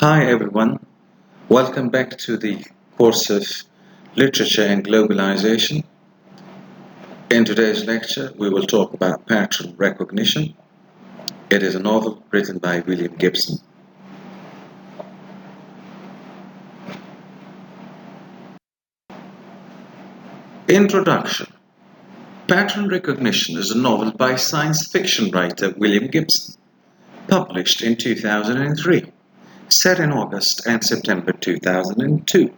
Hi everyone, welcome back to the course of Literature and Globalization. In today's lecture, we will talk about pattern recognition. It is a novel written by William Gibson. Introduction. Pattern Recognition is a novel by science fiction writer William Gibson, published in 2003, set in August and September 2002.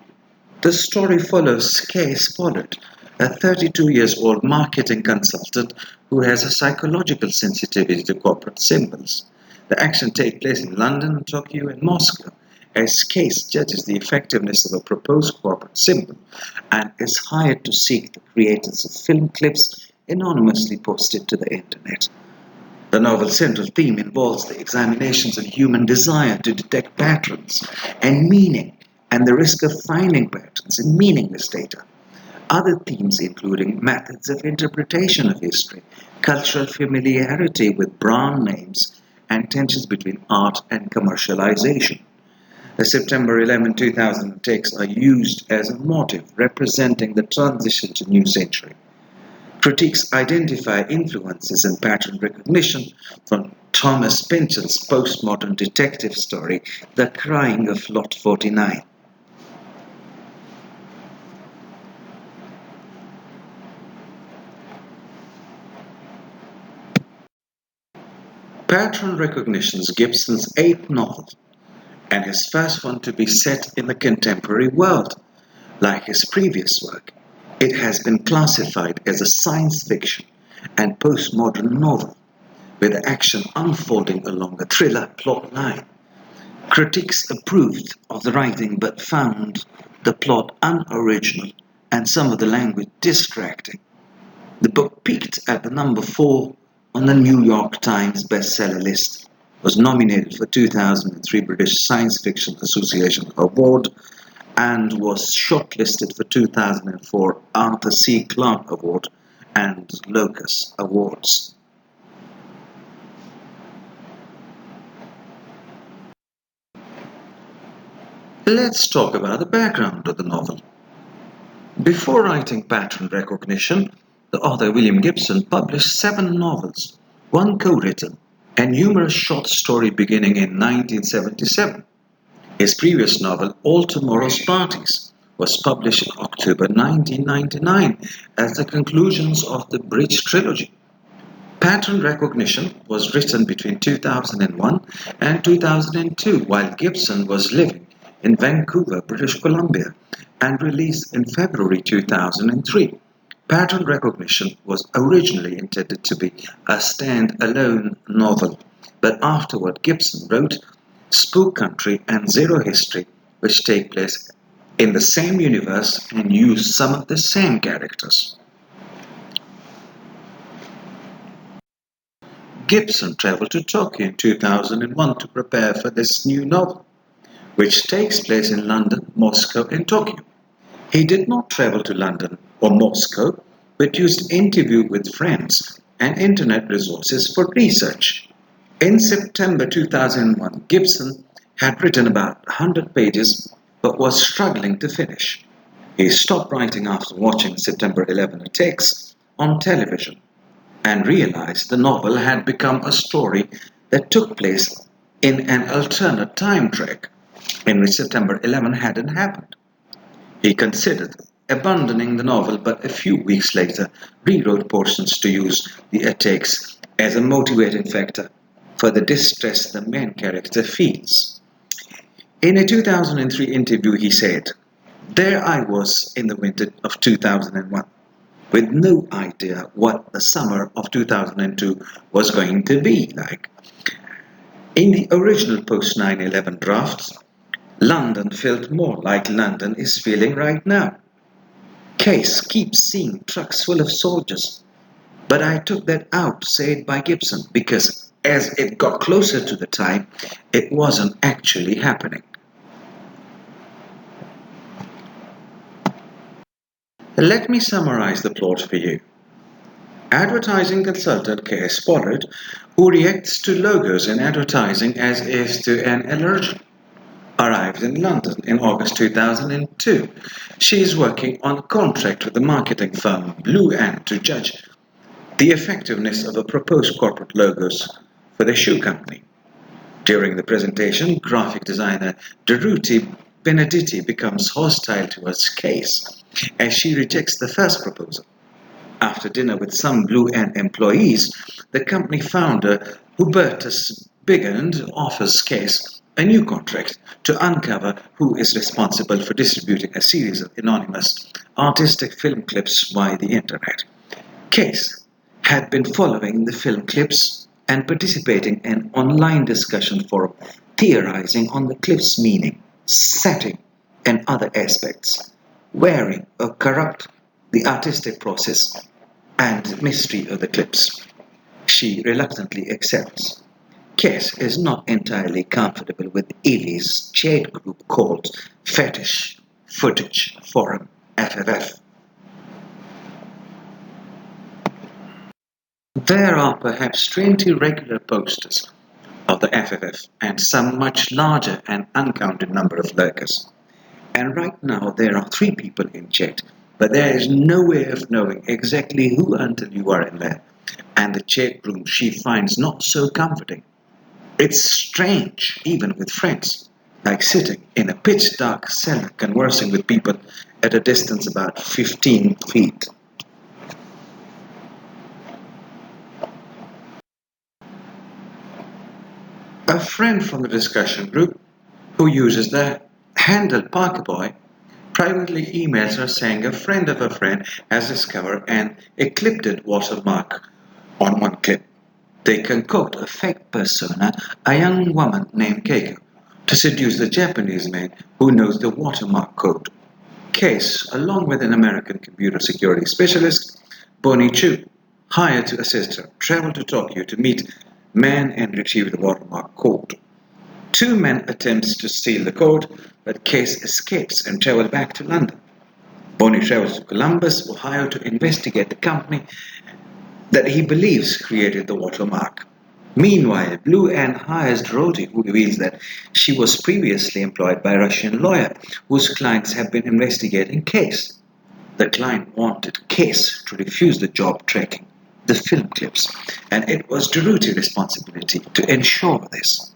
The story follows Case Pollard, a 32-year-old marketing consultant who has a psychological sensitivity to corporate symbols. The action takes place in London, Tokyo, and Moscow, as Case judges the effectiveness of a proposed corporate symbol and is hired to seek the creators of film clips anonymously posted to the internet. The novel's central theme involves the examinations of human desire to detect patterns and meaning, and the risk of finding patterns in meaningless data. Other themes including methods of interpretation of history, cultural familiarity with brand names, and tensions between art and commercialization. The September 11, 2000 texts are used as a motif representing the transition to new century. Critiques identify influences in pattern recognition from Thomas Pynchon's postmodern detective story, The Crying of Lot 49. Pattern Recognition is Gibson's eighth novel, and his first one to be set in the contemporary world. Like his previous work, it has been classified as a science fiction and postmodern novel, with the action unfolding along a thriller plot line. Critics approved of the writing but found the plot unoriginal and some of the language distracting. The book peaked at the number 4 on the New York Times bestseller list, was nominated for 2003 British Science Fiction Association Award, and was shortlisted for 2004 Arthur C. Clarke Award and Locus Awards. Let's talk about the background of the novel. Before writing Pattern Recognition, the author William Gibson published 7 novels, 1 co-written, and numerous short stories beginning in 1977. His previous novel, All Tomorrow's Parties, was published in October 1999 as the conclusions of the Bridge trilogy. Pattern Recognition was written between 2001 and 2002 while Gibson was living in Vancouver, British Columbia, and released in February 2003. Pattern Recognition was originally intended to be a stand-alone novel, but afterward Gibson wrote Spook Country and Zero History, which take place in the same universe and use some of the same characters. Gibson traveled to Tokyo in 2001 to prepare for this new novel, which takes place in London, Moscow, and Tokyo. He did not travel to London or Moscow, but used interview with friends and internet resources for research. In September 2001, Gibson had written about 100 pages but was struggling to finish. He stopped writing after watching September 11 attacks on television and realized the novel had become a story that took place in an alternate time track in which September 11 hadn't happened. He considered abandoning the novel, but a few weeks later rewrote portions to use the attacks as a motivating factor for the distress the main character feels. In a 2003 interview, he said, "There I was in the winter of 2001, with no idea what the summer of 2002 was going to be like. In the original post 9/11 drafts, London felt more like London is feeling right now. Case keeps seeing trucks full of soldiers, but I took that out, said by Gibson, because as it got closer to the time, it wasn't actually happening." Let me summarize the plot for you. Advertising consultant Case Pollard, who reacts to logos in advertising as if to an allergen. arrived in London in August 2002. She is working on a contract with the marketing firm Blue Ant to judge the effectiveness of the proposed corporate logos for the shoe company. During the presentation, graphic designer Deruti Benedetti becomes hostile towards Case as she rejects the first proposal. After dinner with some Blue Ant employees, the company founder Hubertus Bigand offers Case a new contract to uncover who is responsible for distributing a series of anonymous artistic film clips via the internet. Case had been following the film clips and participating in online discussion forum theorizing on the clip's meaning, setting, and other aspects, wearing or corrupt the artistic process and mystery of the clips. She reluctantly accepts. Kes is not entirely comfortable with Evie's chat group called Fetish Footage Forum FFF. There are perhaps 20 regular posters of the FFF and some much larger and uncounted number of lurkers. And right now there are 3 people in chat, but there is no way of knowing exactly who until you are in there. And the chat room she finds not so comforting. It's strange, even with friends, like sitting in a pitch dark cellar conversing with people at a distance about 15 feet. A friend from the discussion group who uses the handle Parkerboy privately emails her saying a friend of a friend has discovered an eclipsed watermark on one clip. They concoct a fake persona, a young woman named Keiko, to seduce the Japanese man who knows the watermark code. Case, along with an American computer security specialist, Bonnie Chu, hired to assist her, travel to Tokyo to meet man and retrieve the watermark code. 2 men attempt to steal the code, but Case escapes and travels back to London. Bonnie travels to Columbus, Ohio to investigate the company that he believes created the watermark. Meanwhile, Blue Ann hires Dorothy, who reveals that she was previously employed by a Russian lawyer whose clients have been investigating Case. The client wanted Case to refuse the job tracking the film clips, and it was Dorothy's responsibility to ensure this.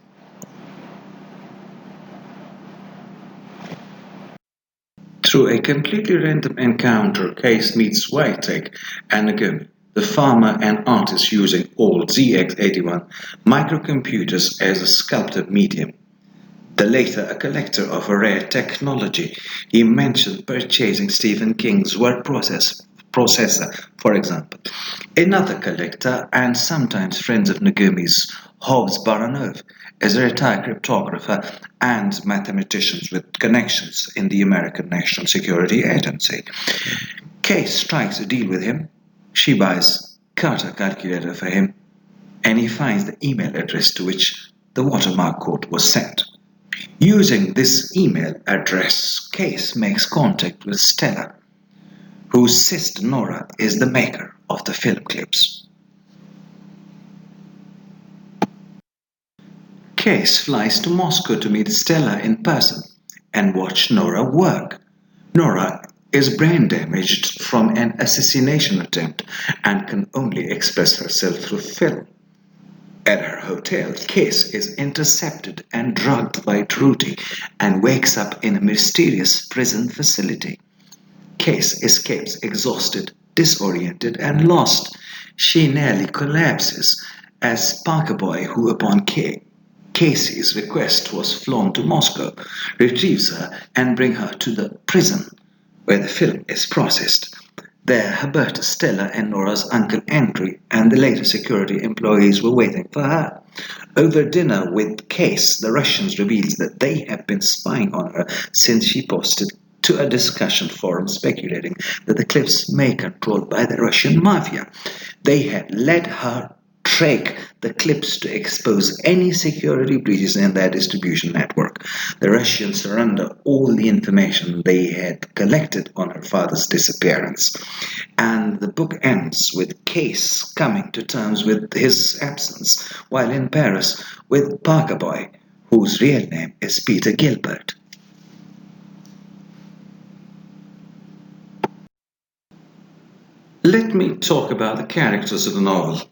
Through a completely random encounter, Case meets Whitek and Nagumi, the farmer and artist using old ZX81 microcomputers as a sculpted medium. The latter a collector of a rare technology. He mentioned purchasing Stephen King's word processor, for example. Another collector and sometimes friends of Nagumi's, Hobbs Baranov, is a retired cryptographer and mathematician with connections in the American National Security Agency. Case strikes a deal with him. She buys Carter calculator for him, and he finds the email address to which the watermark code was sent. Using this email address, Case makes contact with Stella, whose sister Nora is the maker of the film clips. Case flies to Moscow to meet Stella in person and watch Nora work. Nora is brain damaged from an assassination attempt and can only express herself through film. At her hotel, Case is intercepted and drugged by Trudy and wakes up in a mysterious prison facility. Case escapes exhausted, disoriented, and lost. She nearly collapses as Parkerboy, who upon Casey's request was flown to Moscow, retrieves her and brings her to the prison where the film is processed. There, Hubertus, Stella, and Nora's uncle Andrew and the later security employees were waiting for her. Over dinner with Case, the Russians reveals that they have been spying on her since she posted to a discussion forum speculating that the clips may be controlled by the Russian mafia. They had led her track the clips to expose any security breaches in their distribution network. The Russians surrender all the information they had collected on her father's disappearance. And the book ends with Case coming to terms with his absence while in Paris with Parkerboy, whose real name is Peter Gilbert. Let me talk about the characters of the novel.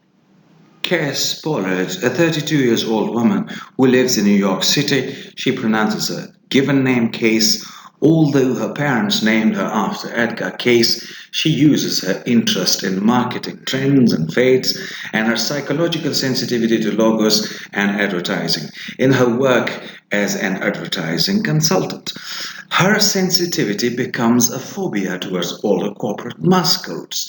Cass Pollard, a 32-year-old woman who lives in New York City, she pronounces her given name Case. Although her parents named her after Edgar Case, she uses her interest in marketing trends and fates and her psychological sensitivity to logos and advertising in her work as an advertising consultant. Her sensitivity becomes a phobia towards all the corporate mascots,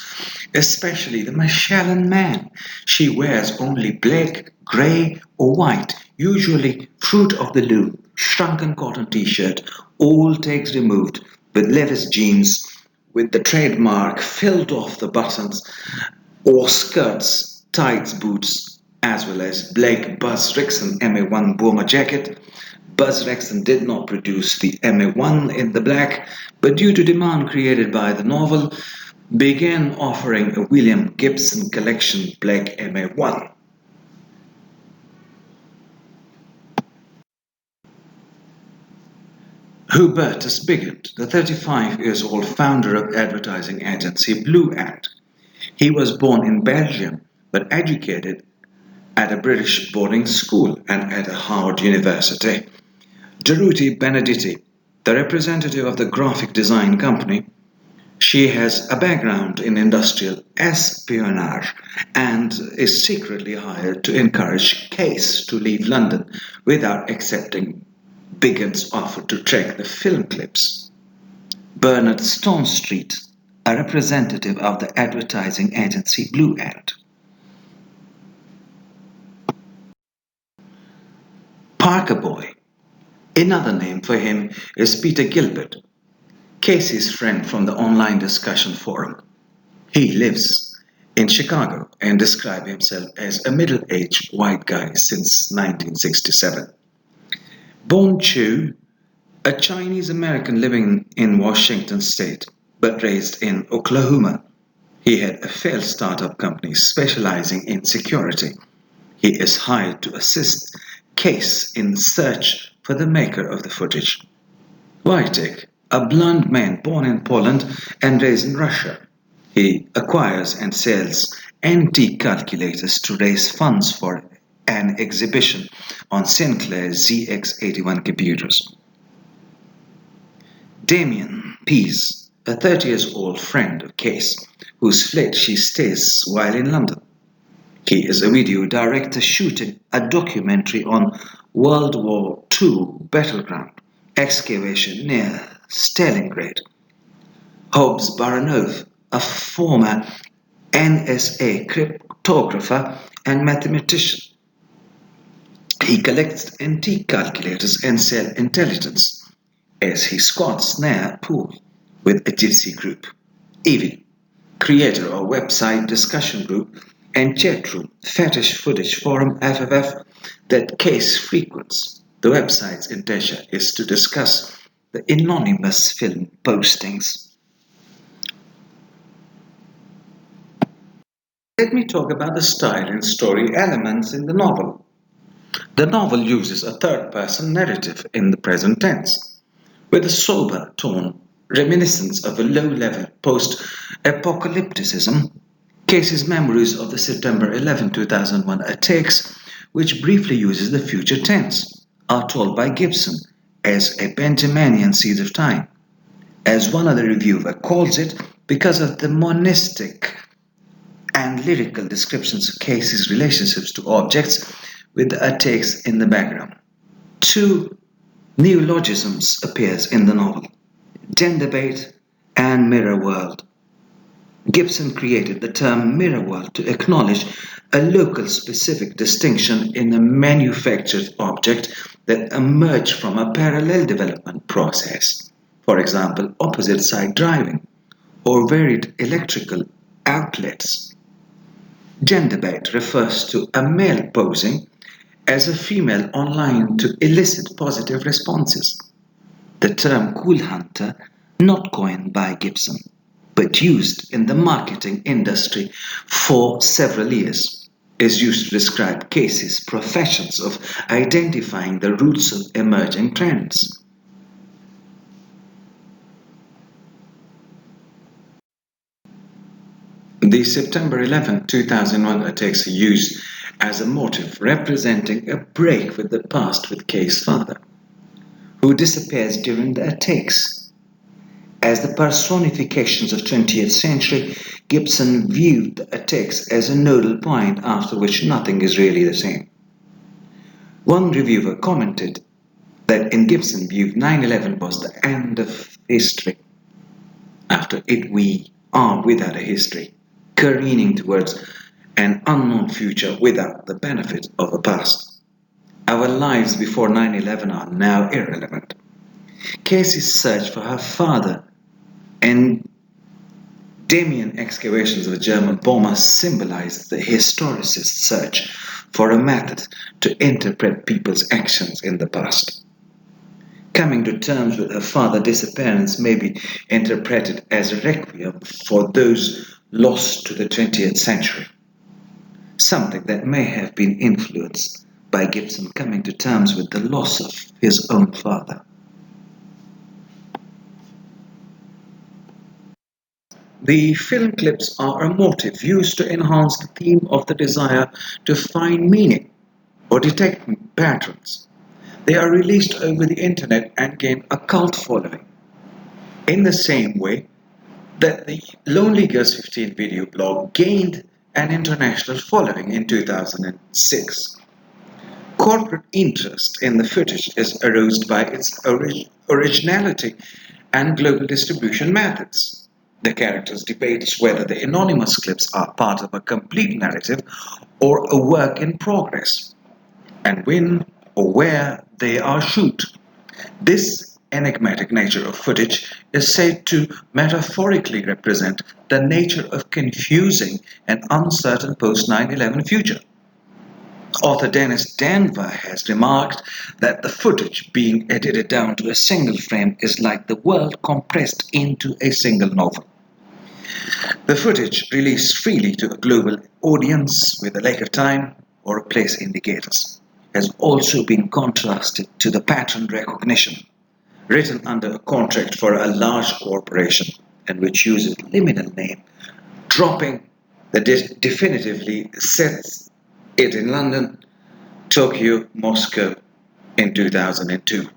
especially the Michelin Man. She wears only black, grey, or white, usually Fruit of the Loom, shrunken cotton t-shirt, all tags removed, with Levis jeans, with the trademark filled off the buttons, or skirts, tights, boots, as well as black Buzz Rixson MA1 bomber jacket. Buzz Rixson did not produce the MA1 in the black, but due to demand created by the novel, began offering a William Gibson collection black MA1. Hubertus Bigott, the 35-year-old founder of advertising agency Blue Ant. He was born in Belgium but educated at a British boarding school and at a Harvard University. Dorothy Benedetti, the representative of the graphic design company, she has a background in industrial espionage and is secretly hired to encourage Case to leave London without accepting Bigott's offer to check the film clips. Bernard Stonestreet, a representative of the advertising agency Blue Ant. Parker Boy. Another name for him is Peter Gilbert, Casey's friend from the online discussion forum. He lives in Chicago and describes himself as a middle-aged white guy since 1967. Bon Chu, a Chinese American living in Washington state but raised in Oklahoma. He had a failed startup company specializing in security. He is hired to assist Case in search for the maker of the footage. Wojtek, a blond man born in Poland and raised in Russia. He acquires and sells antique calculators to raise funds for an exhibition on Sinclair's ZX81 computers. Damien Pease, a 30-year-old friend of Case, whose flat she stays while in London. He is a video director shooting a documentary on World War II battleground excavation near Stalingrad. Hobbs Baranov, a former NSA cryptographer and mathematician. He collects antique calculators and sells intelligence as he squats near a pool with a gypsy group. Evie, creator of website discussion group and chat room Fetish Footage Forum FFF that Case frequents. The website's intention is to discuss the anonymous film postings. Let me talk about the style and story elements in the novel. The novel uses a third-person narrative in the present tense, with a sober tone reminiscent of a low-level post-apocalypticism. Case's memories of the September 11, 2001 attacks, which briefly uses the future tense, are told by Gibson as a Benjaminian seed of time. As one other reviewer calls it, because of the monistic and lyrical descriptions of Case's relationships to objects with the attacks in the background. Two neologisms appears in the novel, gender bait and mirror world. Gibson created the term mirror world to acknowledge a local specific distinction in a manufactured object that emerged from a parallel development process. For example, opposite side driving or varied electrical outlets. Gender bait refers to a male posing as a female online to elicit positive responses. The term cool hunter, not coined by Gibson, but used in the marketing industry for several years. is used to describe Casey's professions of identifying the roots of emerging trends. The September 11, 2001 attacks are used as a motive representing a break with the past with Kay's father, who disappears during the attacks. As the personifications of 20th century, Gibson viewed the attacks as a nodal point after which nothing is really the same. One reviewer commented that in Gibson's view, 9/11 was the end of history. After it, we are without a history, careening towards an unknown future without the benefit of a past. Our lives before 9/11 are now irrelevant. Casey's search for her father and Damien excavations of a German bomber symbolized the historicist's search for a method to interpret people's actions in the past. Coming to terms with her father's disappearance may be interpreted as a requiem for those lost to the 20th century, something that may have been influenced by Gibson coming to terms with the loss of his own father. The film clips are a motive used to enhance the theme of the desire to find meaning or detect patterns. They are released over the internet and gain a cult following, in the same way that the Lonely Girls 15 video blog gained an international following in 2006. Corporate interest in the footage is aroused by its originality and global distribution methods. The characters debate whether the anonymous clips are part of a complete narrative or a work in progress, and when or where they are shot. This enigmatic nature of footage is said to metaphorically represent the nature of confusing and uncertain post 9/11 future. Author Dennis Danver has remarked that the footage being edited down to a single frame is like the world compressed into a single novel. The footage released freely to a global audience with a lack of time or place indicators has also been contrasted to the pattern recognition, written under a contract for a large corporation and which uses liminal name, dropping that definitively sets it in London, Tokyo, Moscow in 2002.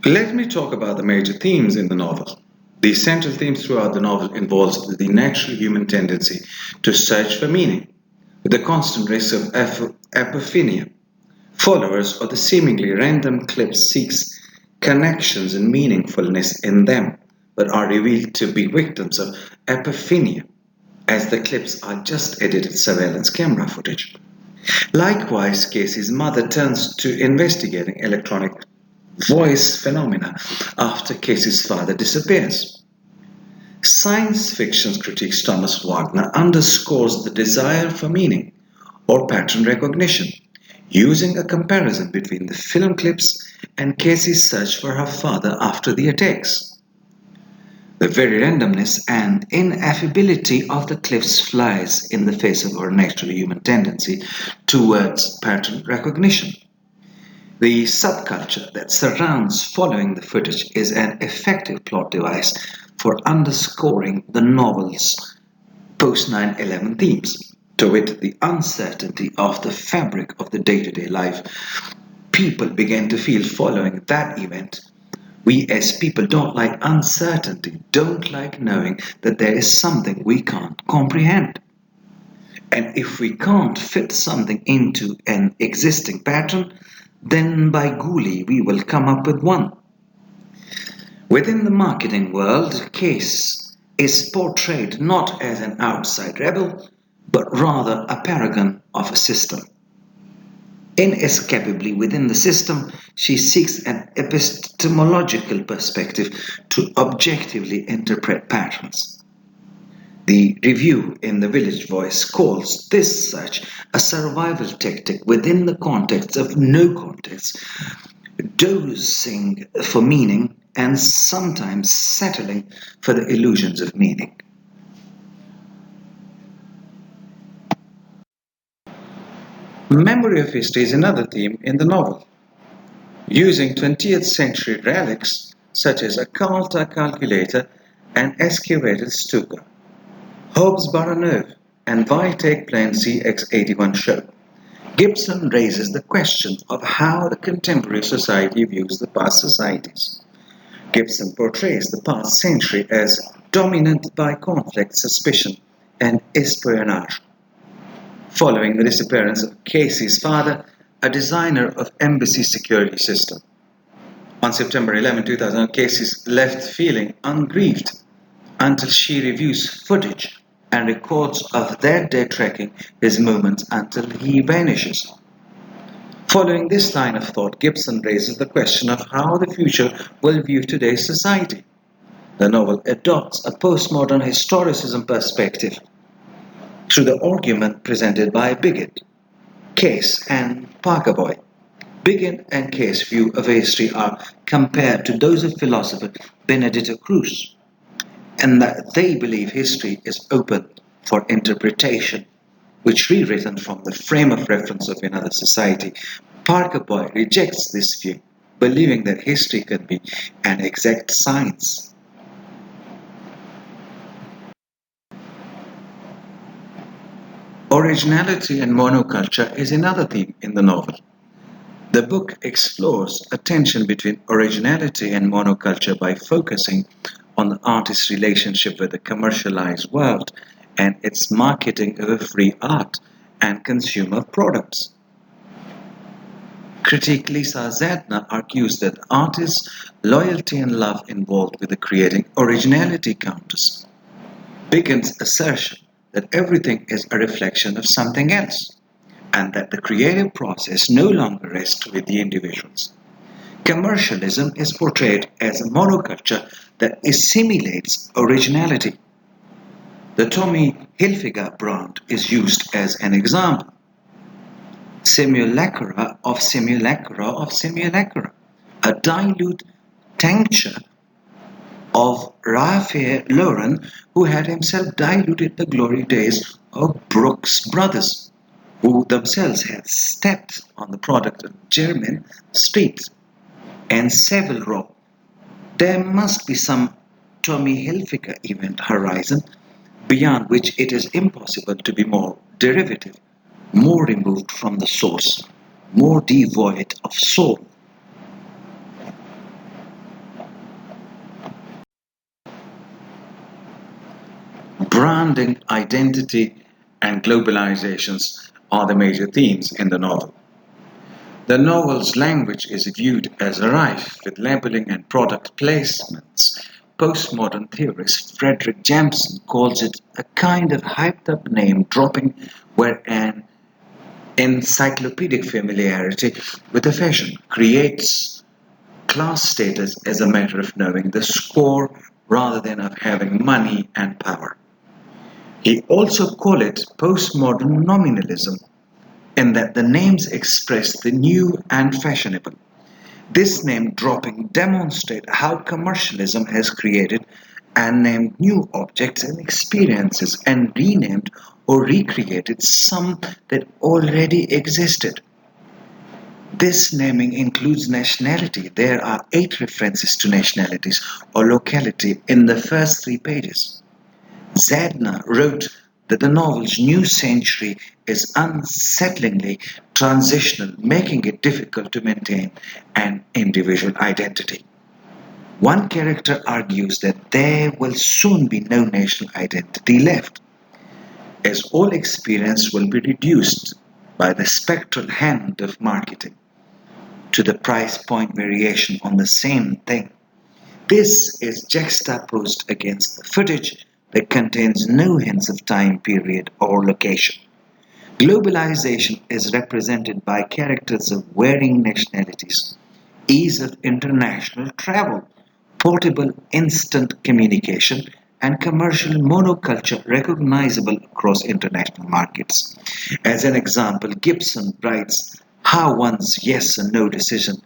Let me talk about the major themes in the novel. The central theme throughout the novel involves the natural human tendency to search for meaning, with the constant risk of epiphania. Followers of the seemingly random clips seeks connections and meaningfulness in them, but are revealed to be victims of epiphania, as the clips are just edited surveillance camera footage. Likewise, Casey's mother turns to investigating electronic voice phenomena after Casey's father disappears. Science fiction's critic Thomas Wagner underscores the desire for meaning or pattern recognition, using a comparison between the film clips and Casey's search for her father after the attacks. The very randomness and inaffability of the clips flies in the face of our natural human tendency towards pattern recognition. The subculture that surrounds following the footage is an effective plot device for underscoring the novel's post 9/11 themes, to wit, the uncertainty of the fabric of the day-to-day life people began to feel following that event. We as people don't like uncertainty, don't like knowing that there is something we can't comprehend. And if we can't fit something into an existing pattern, then by golly we will come up with one. Within the marketing world, Case is portrayed not as an outside rebel, but rather a paragon of a system. Inescapably within the system, she seeks an epistemological perspective to objectively interpret patterns. The review in the Village Voice calls this such a survival tactic within the context of no context, dosing for meaning and sometimes settling for the illusions of meaning. Memory of history is another theme in the novel. Using 20th century relics such as a Calta calculator and excavated stucco, Hobbes' Baronov and Vitek Plane CX-81 show, Gibson raises the question of how the contemporary society views the past societies. Gibson portrays the past century as dominated by conflict, suspicion, and espionage. Following the disappearance of Casey's father, a designer of embassy security system. On September 11, 2000, Casey left feeling ungrieved until she reviews footage and records of that day tracking his movements until he vanishes. Following this line of thought, Gibson raises the question of how the future will view today's society. The novel adopts a postmodern historicism perspective through the argument presented by Bigot, Case, and Parkerboy. Bigot and Case view of history are compared to those of philosopher Benedetto Cruz, and that they believe history is open for interpretation, which rewritten from the frame of reference of another society. Parkerboy rejects this view, believing that history can be an exact science. Originality and monoculture is another theme in the novel. The book explores a tension between originality and monoculture by focusing on the artist's relationship with the commercialized world and its marketing of free art and consumer products. Critic Lisa Zadna argues that artists' loyalty and love involved with the creating originality counters. Bigon's assertion that everything is a reflection of something else, and that the creative process no longer rests with the individuals. Commercialism is portrayed as a monoculture that assimilates originality. The Tommy Hilfiger brand is used as an example. Simulacra of simulacra of simulacra, a dilute tincture of Raphael Lauren, who had himself diluted the glory days of Brooks Brothers, who themselves had stepped on the product of Jermyn Street and Savile Row. There must be some Tommy Hilfiger event horizon beyond which it is impossible to be more derivative, more removed from the source, more devoid of soul. Branding, identity, and globalizations are the major themes in the novel. The novel's language is viewed as rife with labeling and product placements. Postmodern theorist Frederick Jameson calls it a kind of hyped-up name-dropping where an encyclopedic familiarity with a fashion creates class status as a matter of knowing the score rather than of having money and power. He also called it postmodern nominalism, in that the names express the new and fashionable. This name dropping demonstrates how commercialism has created and named new objects and experiences and renamed or recreated some that already existed. This naming includes nationality. There are 8 references to nationalities or locality in the first 3 pages. Zadna wrote that the novel's new century is unsettlingly transitional, making it difficult to maintain an individual identity. One character argues that there will soon be no national identity left, as all experience will be reduced by the spectral hand of marketing to the price point variation on the same thing. This is juxtaposed against the footage that contains no hints of time period or location. Globalization is represented by characters of varying nationalities, ease of international travel, portable instant communication, and commercial monoculture recognizable across international markets. As an example, Gibson writes how one's yes and no decision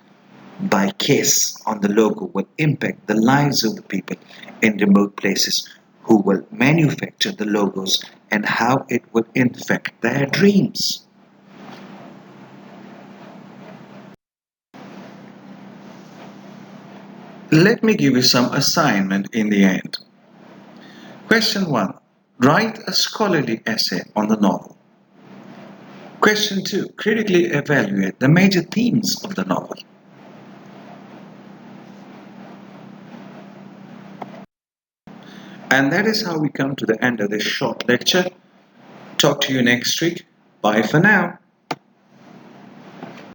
by case on the logo will impact the lives of the people in remote places who will manufacture the logos and how it will infect their dreams. Let me give you some assignment in the end. Question 1. Write a scholarly essay on the novel. Question 2. Critically evaluate the major themes of the novel. And that is how we come to the end of this short lecture. Talk to you next week. Bye for now.